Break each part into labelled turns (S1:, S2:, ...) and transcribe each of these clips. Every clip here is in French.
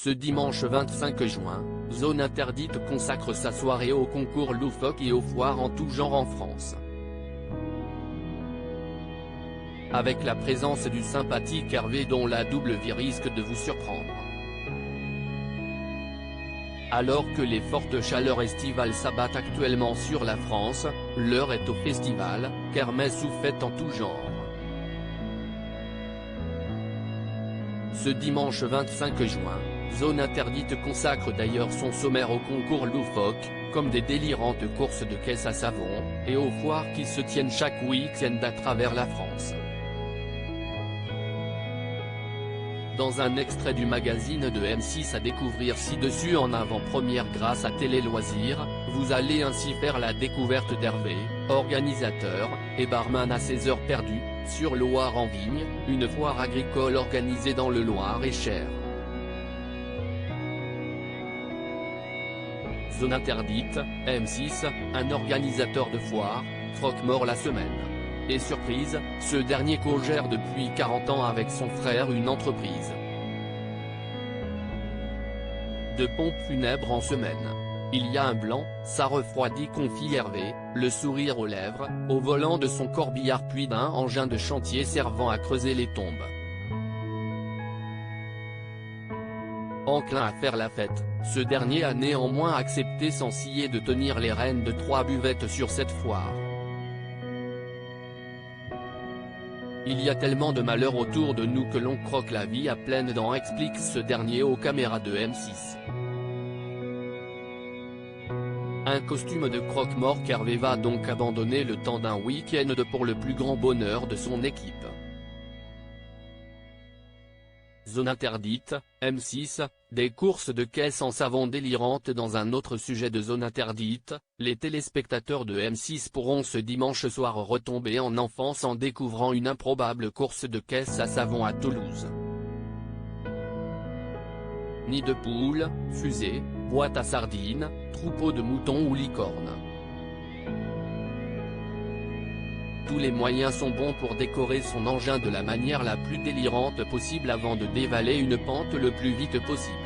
S1: Ce dimanche 25 juin, Zone Interdite consacre sa soirée aux concours loufoques et aux foires en tout genre en France. Avec la présence du sympathique Hervé dont la double vie risque de vous surprendre. Alors que les fortes chaleurs estivales s'abattent actuellement sur la France, l'heure est au festival, kermesse ou fête en tout genre. Ce dimanche 25 juin, Zone Interdite consacre d'ailleurs son sommaire aux concours loufoques, comme des délirantes courses de caisses à savon, et aux foires qui se tiennent chaque week-end à travers la France. Dans un extrait du magazine de M6 à découvrir ci-dessus en avant-première grâce à Télé Loisirs, vous allez ainsi faire la découverte d'Hervé, organisateur, et barman à ses heures perdues, sur Loire en Vigne, une foire agricole organisée dans le Loir-et-Cher. Zone Interdite, M6, un organisateur de foire, croque-mort la semaine. Et surprise, ce dernier co-gère depuis 40 ans avec son frère une entreprise de pompes funèbres en semaine. Il y a un blanc, ça refroidit, confie Hervé, le sourire aux lèvres, au volant de son corbillard puis d'un engin de chantier servant à creuser les tombes. Enclin à faire la fête, ce dernier a néanmoins accepté sans ciller de tenir les rênes de 3 buvettes sur cette foire. Il y a tellement de malheurs autour de nous que l'on croque la vie à pleines dents, explique ce dernier aux caméras de M6. Un costume de croque-mort qu'Hervé va donc abandonner le temps d'un week-end pour le plus grand bonheur de son équipe. Zone Interdite, M6, des courses de caisses en savon délirantes. Dans un autre sujet de Zone Interdite, les téléspectateurs de M6 pourront ce dimanche soir retomber en enfance en découvrant une improbable course de caisses à savon à Toulouse. Nid de poules, fusées, boîtes à sardines, troupeaux de moutons ou licornes. Tous les moyens sont bons pour décorer son engin de la manière la plus délirante possible avant de dévaler une pente le plus vite possible.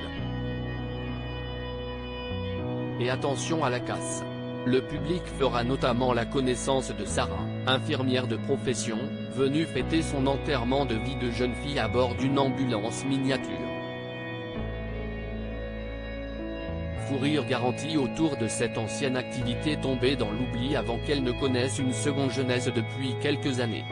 S1: Et attention à la casse. Le public fera notamment la connaissance de Sarah, infirmière de profession, venue fêter son enterrement de vie de jeune fille à bord d'une ambulance miniature. Fou rire garanti autour de cette ancienne activité tombée dans l'oubli avant qu'elle ne connaisse une seconde jeunesse depuis quelques années.